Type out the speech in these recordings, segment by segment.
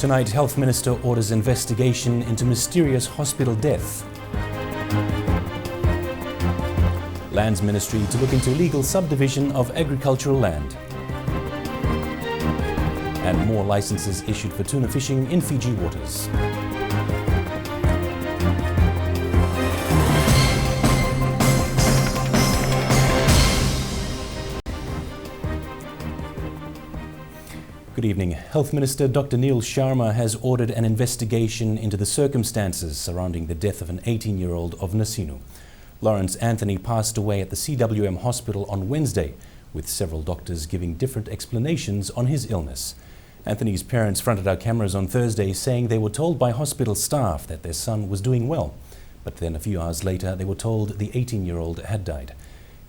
Tonight, Health Minister orders investigation into mysterious hospital death. Lands Ministry to look into illegal subdivision of agricultural land. And more licenses issued for tuna fishing in Fiji waters. Good evening. Health Minister Dr. Neil Sharma has ordered an investigation into the circumstances surrounding the death of an 18-year-old of Nasinu. Lawrence Anthony passed away at the CWM hospital on Wednesday, with several doctors giving different explanations on his illness. Anthony's parents fronted our cameras on Thursday saying they were told by hospital staff that their son was doing well. But then a few hours later, they were told the 18-year-old had died.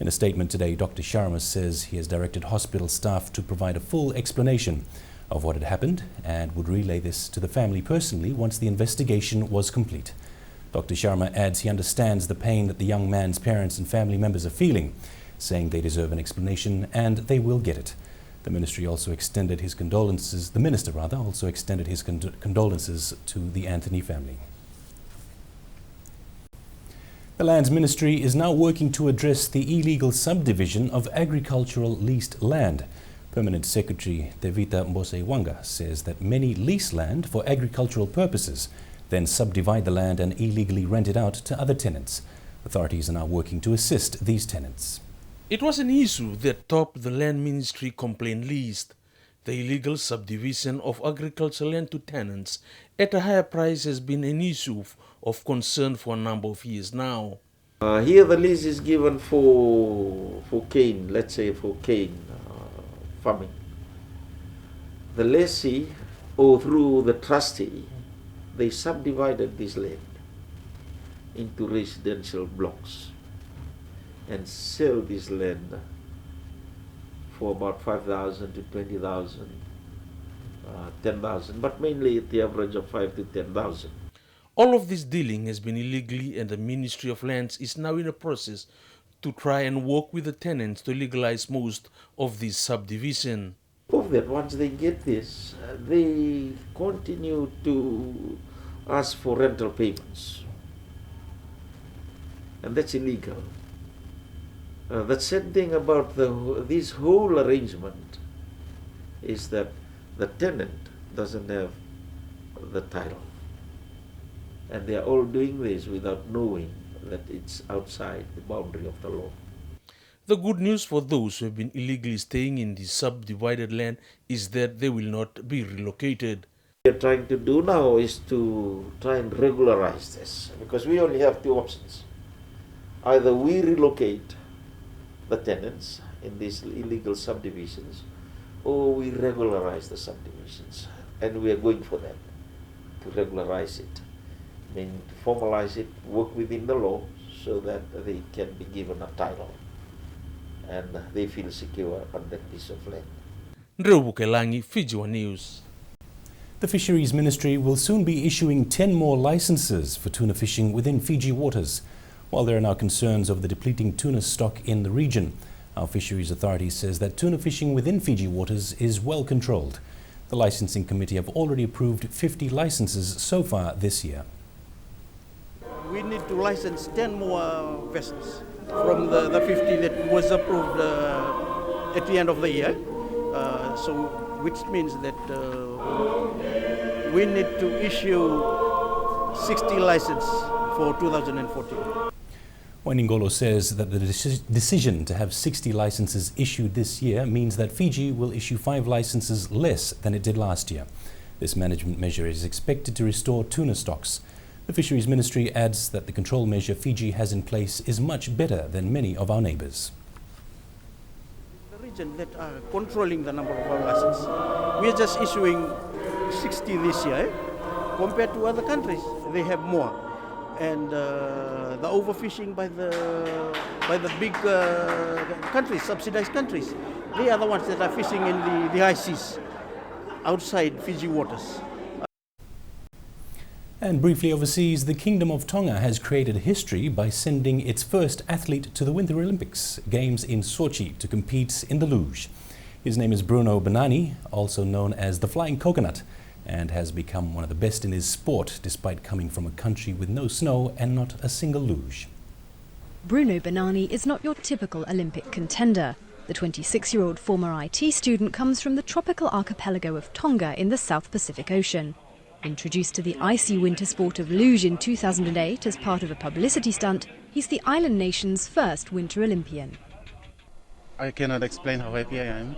In a statement today, Dr. Sharma says he has directed hospital staff to provide a full explanation of what had happened and would relay this to the family personally once the investigation was complete. Dr. Sharma adds he understands the pain that the young man's parents and family members are feeling, saying they deserve an explanation and they will get it. The ministry also extended his condolences, the minister rather, also extended his condolences to the Anthony family. The Lands Ministry is now working to address the illegal subdivision of agricultural leased land. Permanent Secretary Devita Mbosewanga says that many lease land for agricultural purposes, then subdivide the land and illegally rent it out to other tenants. Authorities are now working to assist these tenants. It was an issue that topped the Land Ministry complaint list. The illegal subdivision of agricultural land to tenants at a higher price has been an issue of concern for a number of years now. Here the lease is given for cane, let's say for cane farming. The lessee, or through the trustee, they subdivided this land into residential blocks and sell this land for about 5,000 to 20,000, 10,000, but mainly at the average of 5 to 10,000. All of this dealing has been illegally, and the Ministry of Lands is now in a process to try and work with the tenants to legalize most of this subdivision. Of that, once they get this, they continue to ask for rental payments, and that's illegal. The sad thing about this whole arrangement is that the tenant doesn't have the title, and they are all doing this without knowing that it's outside the boundary of the law. The good news for those who have been illegally staying in the subdivided land is that they will not be relocated. What we are trying to do now is to try and regularize this, because we only have two options. Either we relocate the tenants in these illegal subdivisions, or we regularize the subdivisions, and we are going for that, to regularize it, meaning to formalize it, work within the law so that they can be given a title and they feel secure on that piece of land. Bukelangi, Fiji One News. The Fisheries Ministry will soon be issuing 10 more licenses for tuna fishing within Fiji waters. While there are now concerns over the depleting tuna stock in the region, our Fisheries Authority says that tuna fishing within Fiji waters is well controlled. The Licensing Committee have already approved 50 licenses so far this year. We need to license 10 more vessels from the 50 that was approved at the end of the year. Which means that we need to issue 60 licenses for 2014. Wainingolo says that the decision to have 60 licenses issued this year means that Fiji will issue 5 licenses less than it did last year. This management measure is expected to restore tuna stocks. The Fisheries Ministry adds that the control measure Fiji has in place is much better than many of our neighbours. The region that are controlling the number of our licenses, we are just issuing 60 this year compared to other countries. They have more. And the overfishing by the big countries, subsidized countries, they are the ones that are fishing in the high seas outside Fiji waters. And briefly overseas, the Kingdom of Tonga has created history by sending its first athlete to the Winter Olympics Games in Sochi to compete in the luge. His name is Bruno Benani, also known as the Flying Coconut, and has become one of the best in his sport despite coming from a country with no snow and not a single luge. Bruno Banani is not your typical Olympic contender. The 26-year-old former IT student comes from the tropical archipelago of Tonga in the South Pacific Ocean. Introduced to the icy winter sport of luge in 2008 as part of a publicity stunt, he's the island nation's first Winter Olympian. I cannot explain how happy I am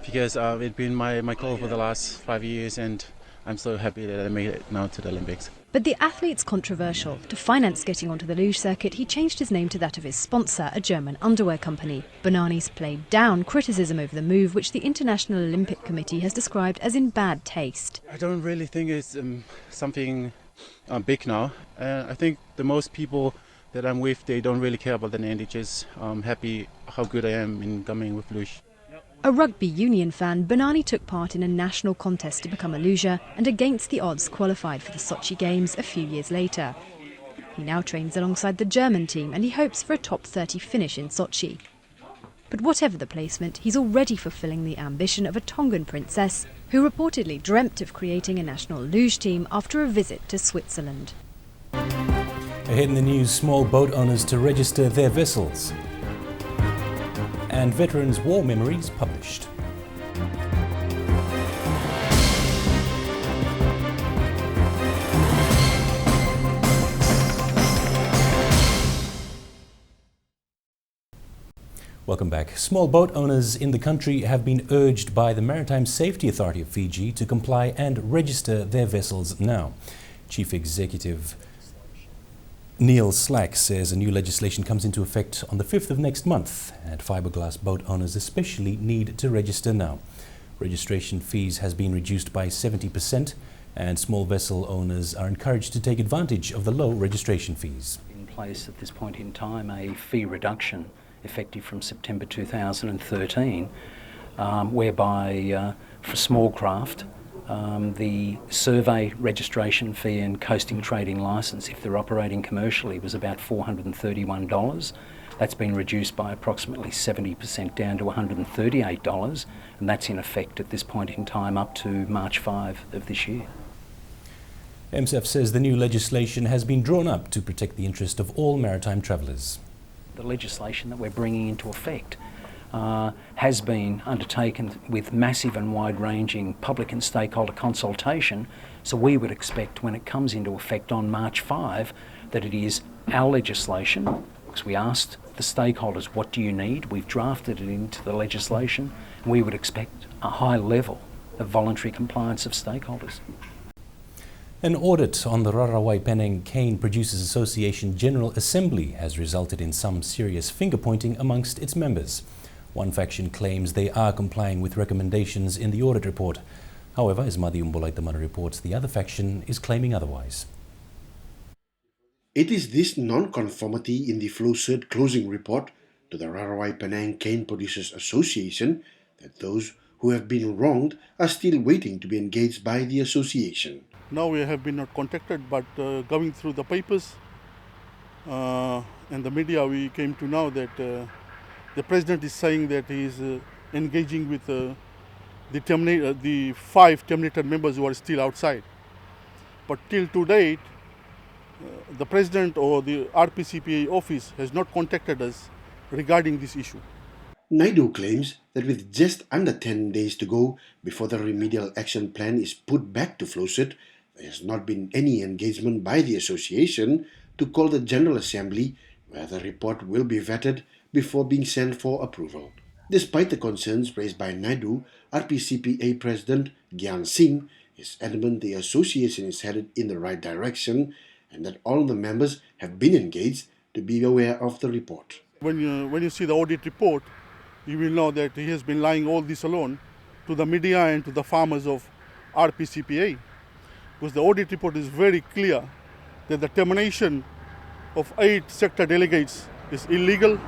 because it's been my goal for the last 5 years, and I'm so happy that I made it now to the Olympics. But the athlete's controversial. To finance getting onto the luge circuit, he changed his name to that of his sponsor, a German underwear company. Banani's played down criticism over the move, which the International Olympic Committee has described as in bad taste. I don't really think it's something big now. I think the most people that I'm with, they don't really care about the name. They're just happy how good I am in coming with luge. A rugby union fan, Banani took part in a national contest to become a luger and against the odds qualified for the Sochi Games a few years later. He now trains alongside the German team and he hopes for a top 30 finish in Sochi. But whatever the placement, he's already fulfilling the ambition of a Tongan princess who reportedly dreamt of creating a national luge team after a visit to Switzerland. Ahead in the news, small boat owners to register their vessels. And Veterans' War Memories published. Welcome back. Small boat owners in the country have been urged by the Maritime Safety Authority of Fiji to comply and register their vessels now. Chief Executive Neil Slack says a new legislation comes into effect on the 5th of next month, and fiberglass boat owners especially need to register now. Registration fees has been reduced by 70%, and small vessel owners are encouraged to take advantage of the low registration fees. In place at this point in time a fee reduction effective from September 2013, whereby for small craft the survey registration fee and coasting trading licence, if they're operating commercially, was about $431. That's been reduced by approximately 70% down to $138, and that's in effect at this point in time up to March 5 of this year. MSF says the new legislation has been drawn up to protect the interest of all maritime travellers. The legislation that we're bringing into effect has been undertaken with massive and wide-ranging public and stakeholder consultation, so we would expect when it comes into effect on March 5 that it is our legislation, because we asked the stakeholders, what do you need? We've drafted it into the legislation, and we would expect a high level of voluntary compliance of stakeholders. An audit on the Rarawai Penang Cane Producers Association General Assembly has resulted in some serious finger-pointing amongst its members. One faction claims they are complying with recommendations in the audit report. However, as Madhi Umbolaithamana reports, the other faction is claiming otherwise. It is this non-conformity in the FlowCert closing report to the Rarawai Penang Cane Producers Association that those who have been wronged are still waiting to be engaged by the association. Now we have been not contacted, but going through the papers and the media, we came to know that the president is saying that he is engaging with the 5 terminated members who are still outside. But till to date, the president or the RPCPA office has not contacted us regarding this issue. Naidu claims that with just under 10 days to go before the remedial action plan is put back to FlowCert, there has not been any engagement by the association to call the General Assembly, where the report will be vetted before being sent for approval. Despite the concerns raised by Naidu, RPCPA President Gyan Singh is adamant the association is headed in the right direction and that all the members have been engaged to be aware of the report. When you see the audit report, you will know that he has been lying all this alone to the media and to the farmers of RPCPA. Because the audit report is very clear that the termination of 8 sector delegates is illegal,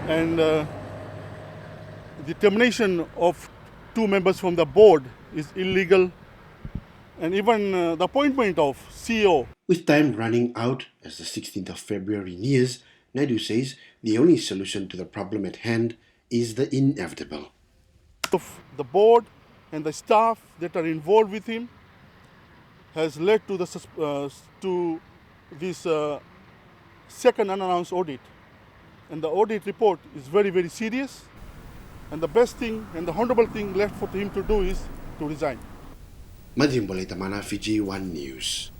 and the termination of 2 members from the board is illegal, and even the appointment of CEO. With time running out as the 16th of February nears, Naidu says the only solution to the problem at hand is the inevitable. Of the board and the staff that are involved with him has led to this second unannounced audit. And the audit report is very, very serious. And the best thing and the honorable thing left for him to do is to resign. Madhim Bolaitamana, Fiji One News.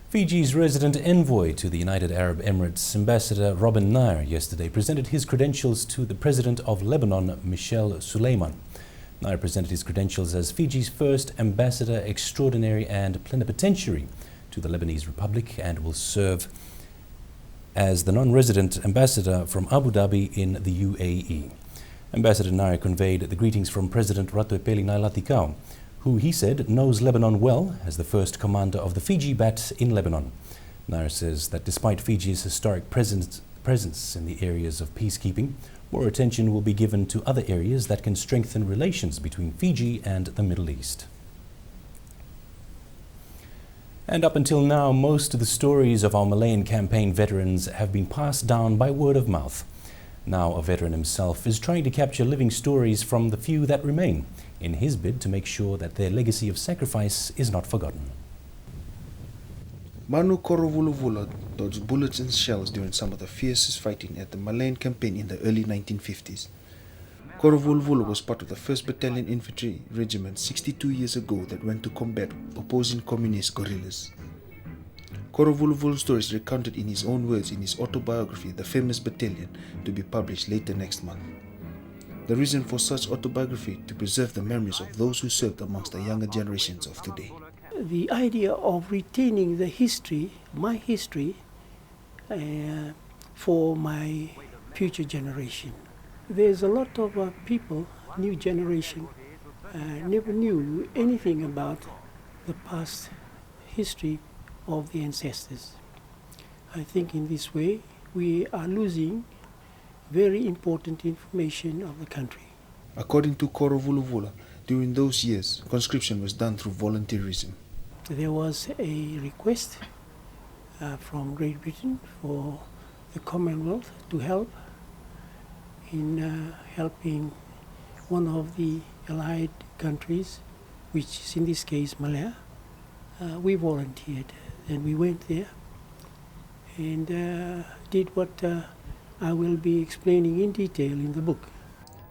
Fiji's resident envoy to the United Arab Emirates, Ambassador Robin Nair, yesterday presented his credentials to the President of Lebanon, Michel Suleiman. Nair presented his credentials as Fiji's first Ambassador Extraordinary and Plenipotentiary to the Lebanese Republic and will serve as the non-resident ambassador from Abu Dhabi in the UAE. Ambassador Nair conveyed the greetings from President Ratoipeli Nailatikau, who he said knows Lebanon well as the first commander of the Fiji Bat in Lebanon. Nair says that despite Fiji's historic presence in the areas of peacekeeping, more attention will be given to other areas that can strengthen relations between Fiji and the Middle East. And up until now, most of the stories of our Malayan campaign veterans have been passed down by word of mouth. Now a veteran himself is trying to capture living stories from the few that remain in his bid to make sure that their legacy of sacrifice is not forgotten. Manu Korovuluvula dodged bullets and shells during some of the fiercest fighting at the Malayan campaign in the early 1950s. Korovuluvula was part of the 1st Battalion Infantry Regiment 62 years ago that went to combat opposing communist guerrillas. Korovuluvula's story is recounted in his own words in his autobiography, The Famous Battalion, to be published later next month. The reason for such autobiography to preserve the memories of those who served amongst the younger generations of today. The idea of retaining the history, my history, for my future generation. There's a lot of people, new generation, never knew anything about the past history of the ancestors. I think in this way we are losing very important information of the country. According to Korovuluvula, during those years, conscription was done through volunteerism. There was a request from Great Britain for the Commonwealth to help in helping one of the allied countries, which is in this case Malaya. We volunteered and we went there and did what I will be explaining in detail in the book.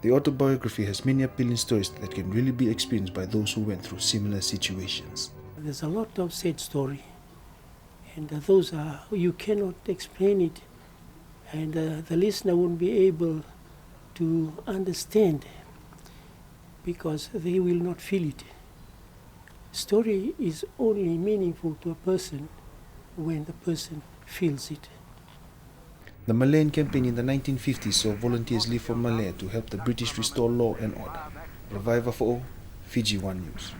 The autobiography has many appealing stories that can really be experienced by those who went through similar situations. There's a lot of sad story, and those are, you cannot explain it, and the listener won't be able to understand because they will not feel it. Story is only meaningful to a person when the person feels it. The Malayan campaign in the 1950s saw volunteers leave for Malaya to help the British restore law and order. Reviver for all, Fiji One News.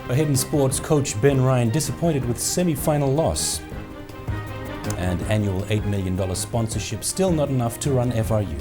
Ahead in sports, coach Ben Ryan disappointed with semi-final loss. And annual $8 million sponsorship still not enough to run FRU.